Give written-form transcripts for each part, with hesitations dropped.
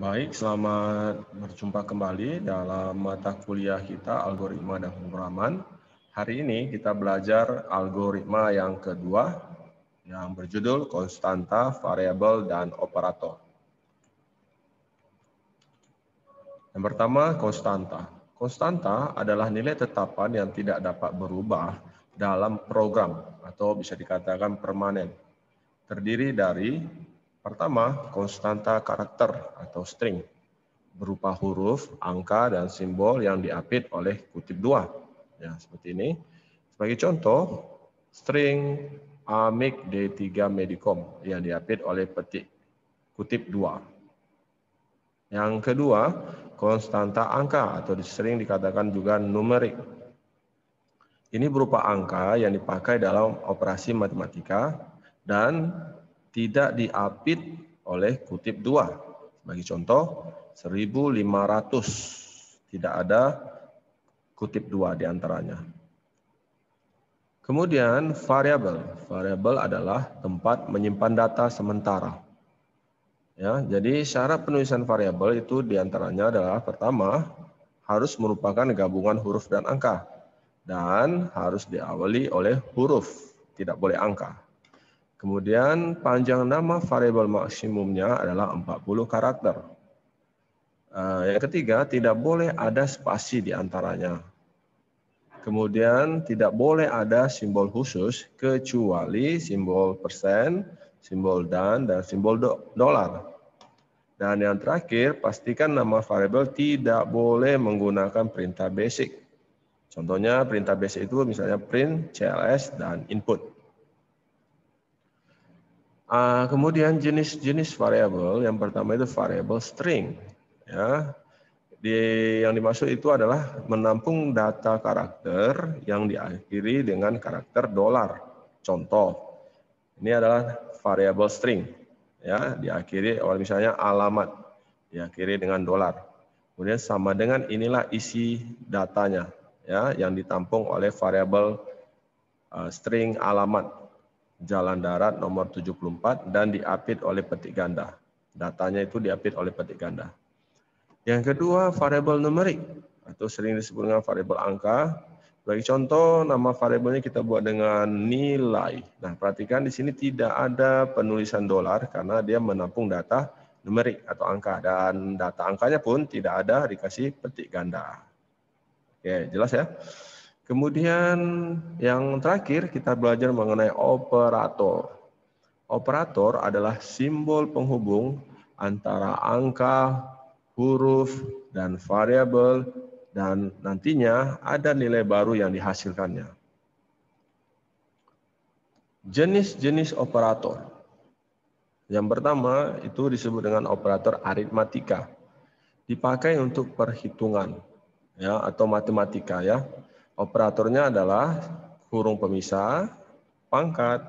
Baik, selamat berjumpa kembali dalam mata kuliah kita algoritma dan pemrograman. Hari ini kita belajar algoritma yang kedua yang berjudul konstanta, variabel, dan operator. Yang pertama, konstanta. Konstanta adalah nilai tetapan yang tidak dapat berubah dalam program atau bisa dikatakan permanen. Terdiri dari pertama, konstanta karakter atau string, berupa huruf, angka, dan simbol yang diapit oleh kutip dua. Ya, seperti ini. Sebagai contoh, string AMIC D3 Medicom yang diapit oleh kutip dua. Yang kedua, konstanta angka atau sering dikatakan juga numerik. Ini berupa angka yang dipakai dalam operasi matematika dan tidak diapit oleh kutip dua. Sebagai contoh, 1500. Tidak ada kutip dua di antaranya. Kemudian variabel. Variabel adalah tempat menyimpan data sementara. Ya, jadi syarat penulisan variabel itu diantaranya adalah pertama, harus merupakan gabungan huruf dan angka. Dan harus diawali oleh huruf, tidak boleh angka. Kemudian panjang nama variabel maksimumnya adalah 40 karakter. Yang ketiga, tidak boleh ada spasi di antaranya. Kemudian tidak boleh ada simbol khusus kecuali simbol persen, simbol dan simbol dolar. Dan yang terakhir, pastikan nama variabel tidak boleh menggunakan perintah basic. Contohnya perintah basic itu misalnya print, cls, dan input. Kemudian jenis-jenis variabel, yang pertama itu variabel string. Ya, yang dimaksud itu adalah menampung data karakter yang diakhiri dengan karakter dolar. Contoh, ini adalah variabel string, ya, diakhiri oleh misalnya alamat, diakhiri dengan dolar. Kemudian sama dengan inilah isi datanya, ya, yang ditampung oleh variabel string alamat jalan darat nomor 74 dan diapit oleh petik ganda. Datanya itu diapit oleh petik ganda. Yang kedua, variabel numerik atau sering disebut dengan variabel angka. Sebagai contoh, nama variabelnya kita buat dengan nilai. Nah, perhatikan di sini tidak ada penulisan dolar karena dia menampung data numerik atau angka, dan data angkanya pun tidak ada dikasih petik ganda. Oke, jelas ya? Kemudian yang terakhir kita belajar mengenai operator. Operator adalah simbol penghubung antara angka, huruf, dan variabel, dan nantinya ada nilai baru yang dihasilkannya. Jenis-jenis operator. Yang pertama itu disebut dengan operator aritmatika. Dipakai untuk perhitungan, ya, atau matematika, ya. Operatornya adalah kurung pemisah, pangkat,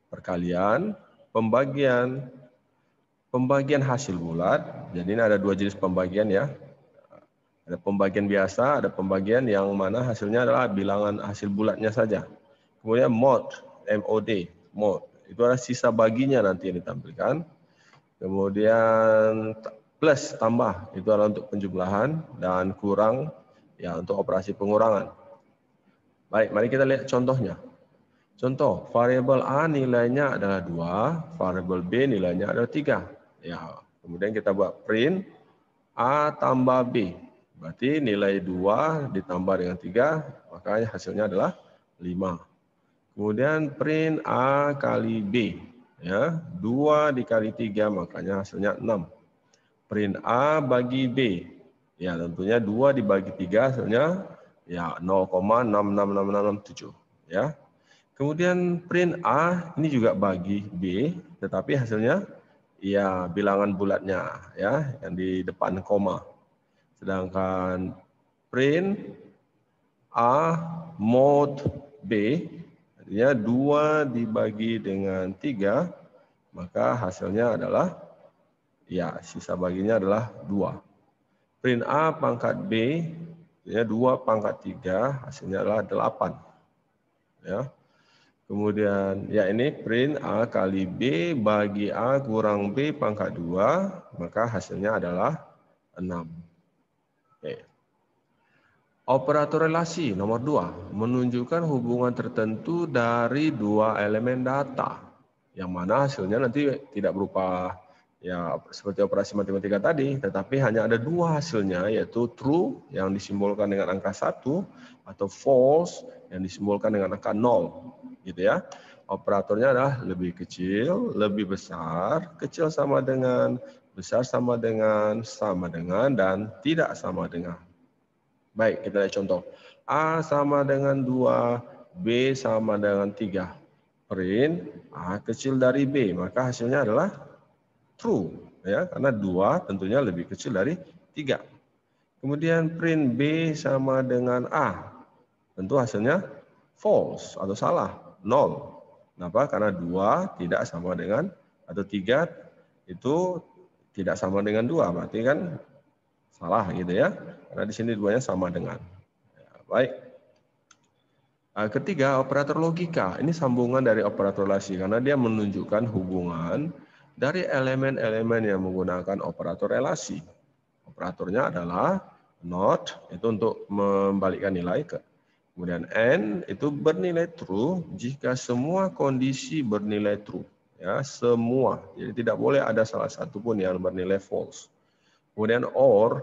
perkalian, pembagian hasil bulat. Jadi ini ada dua jenis pembagian, ya. Ada pembagian biasa, ada pembagian yang mana hasilnya adalah bilangan hasil bulatnya saja. Kemudian mod, MOD, mod. Itu adalah sisa baginya nanti yang ditampilkan. Kemudian plus, tambah, itu adalah untuk penjumlahan, dan kurang, ya, untuk operasi pengurangan. Baik, mari kita lihat contohnya. Contoh, variabel A nilainya adalah 2, variabel B nilainya adalah 3. Ya, kemudian kita buat print A tambah B. Berarti nilai 2 ditambah dengan 3, makanya hasilnya adalah 5. Kemudian print A kali B. Ya, 2 dikali 3, makanya hasilnya 6. Print A bagi B. Ya, tentunya 2 dibagi 3 hasilnya ya 0,66667. Ya. Kemudian print A ini juga bagi B, tetapi hasilnya ya bilangan bulatnya, ya, yang di depan koma. Sedangkan print A mod B, artinya 2 dibagi dengan 3, maka hasilnya adalah, ya, sisa baginya adalah 2. Print A pangkat B, artinya 2 pangkat 3, hasilnya adalah 8. Ya. Kemudian ya ini print A kali B bagi A kurang B pangkat 2, maka hasilnya adalah 6. Oke. Operator relasi nomor 2 menunjukkan hubungan tertentu dari dua elemen data, yang mana hasilnya nanti tidak berupa ya seperti operasi matematika tadi, tetapi hanya ada dua hasilnya, yaitu true yang disimbolkan dengan angka 1 atau false yang disimbolkan dengan angka 0, gitu ya. Operatornya adalah lebih kecil, lebih besar, kecil sama dengan, besar sama dengan, dan tidak sama dengan. Baik, kita lihat contoh. A sama dengan 2, B sama dengan 3. Print A kecil dari B, maka hasilnya adalah true, ya, karena 2 tentunya lebih kecil dari 3. Kemudian print B sama dengan A, tentu hasilnya false atau salah, 0. Kenapa? Karena 2 tidak sama dengan, atau 3 itu tidak sama dengan 2, berarti kan salah gitu ya. Karena di sini duanya sama dengan. Ya, baik. Ketiga, operator logika. Ini sambungan dari operator relasi karena dia menunjukkan hubungan dari elemen-elemen yang menggunakan operator relasi. Operatornya adalah not, itu untuk membalikkan nilai ke. Kemudian n itu bernilai true jika semua kondisi bernilai true, ya, semua. Jadi tidak boleh ada salah satu pun yang bernilai false. Kemudian or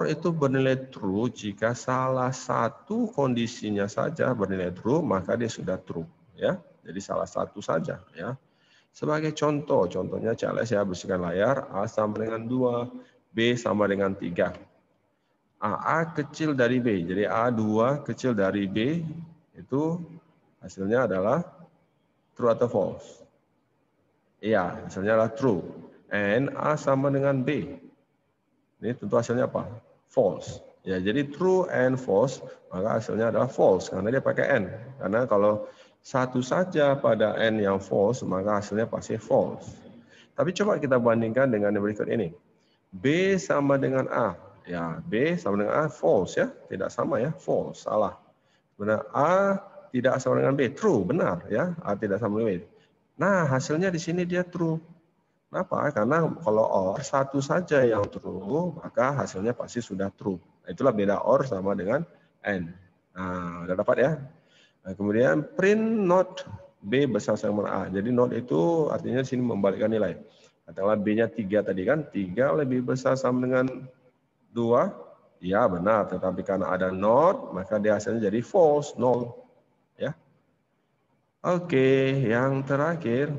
itu bernilai true jika salah satu kondisinya saja bernilai true, maka dia sudah true, ya. Jadi salah satu saja, ya. Sebagai contoh, contohnya CLS ya, bersihkan layar, A sama dengan 2, B sama dengan 3. A kecil dari B. Jadi A2 kecil dari B itu hasilnya adalah true atau false? Iya, hasilnya adalah true. And A sama dengan B. Ini tentu hasilnya apa? False. Ya, jadi true and false, maka hasilnya adalah false karena dia pakai n. Karena kalau satu saja pada n yang false, maka hasilnya pasti false. Tapi coba kita bandingkan dengan yang berikut ini. B sama dengan A. Ya, B sama dengan A false ya, tidak sama ya, false, salah. Benar, A tidak sama dengan B, true, benar ya, A tidak sama dengan B. Nah, hasilnya di sini dia true. Kenapa? Karena kalau or satu saja yang true, maka hasilnya pasti sudah true. Itulah beda or sama dengan n. Nah, udah dapat ya. Nah, kemudian print not B besar sama A. Jadi not itu artinya di sini membalikkan nilai. Katakanlah B-nya 3 tadi kan, 3 lebih besar sama dengan 2. Ya benar, tetapi karena ada not, maka dia hasilnya jadi false, 0. Ya. Oke, yang terakhir.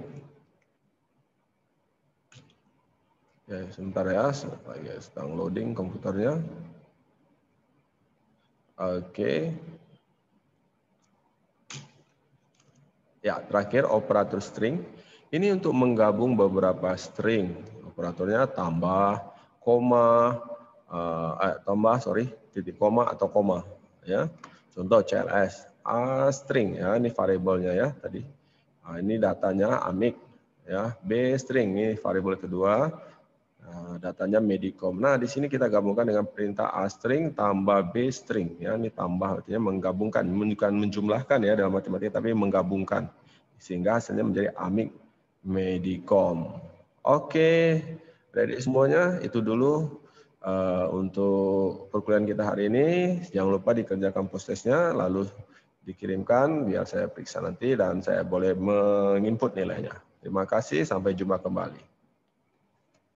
Ya, sebentar ya, sedang loading komputernya. Oke. Ya, terakhir operator string. Ini untuk menggabung beberapa string. Operatornya tambah, koma, titik koma atau koma. Ya, contoh CLS A string ya, ini variabelnya ya tadi. Nah, ini datanya amik ya. B string ini variabel kedua. Nah, datanya medicom. Nah, di sini kita gabungkan dengan perintah A string tambah B string ya. Ini tambah artinya menggabungkan, bukan menjumlahkan ya dalam matematika, tapi menggabungkan sehingga hasilnya menjadi amik medicom. Oke, ready semuanya. Itu dulu untuk perkuliahan kita hari ini. Jangan lupa dikerjakan post-testnya lalu dikirimkan biar saya periksa nanti dan saya boleh menginput nilainya. Terima kasih, sampai jumpa kembali.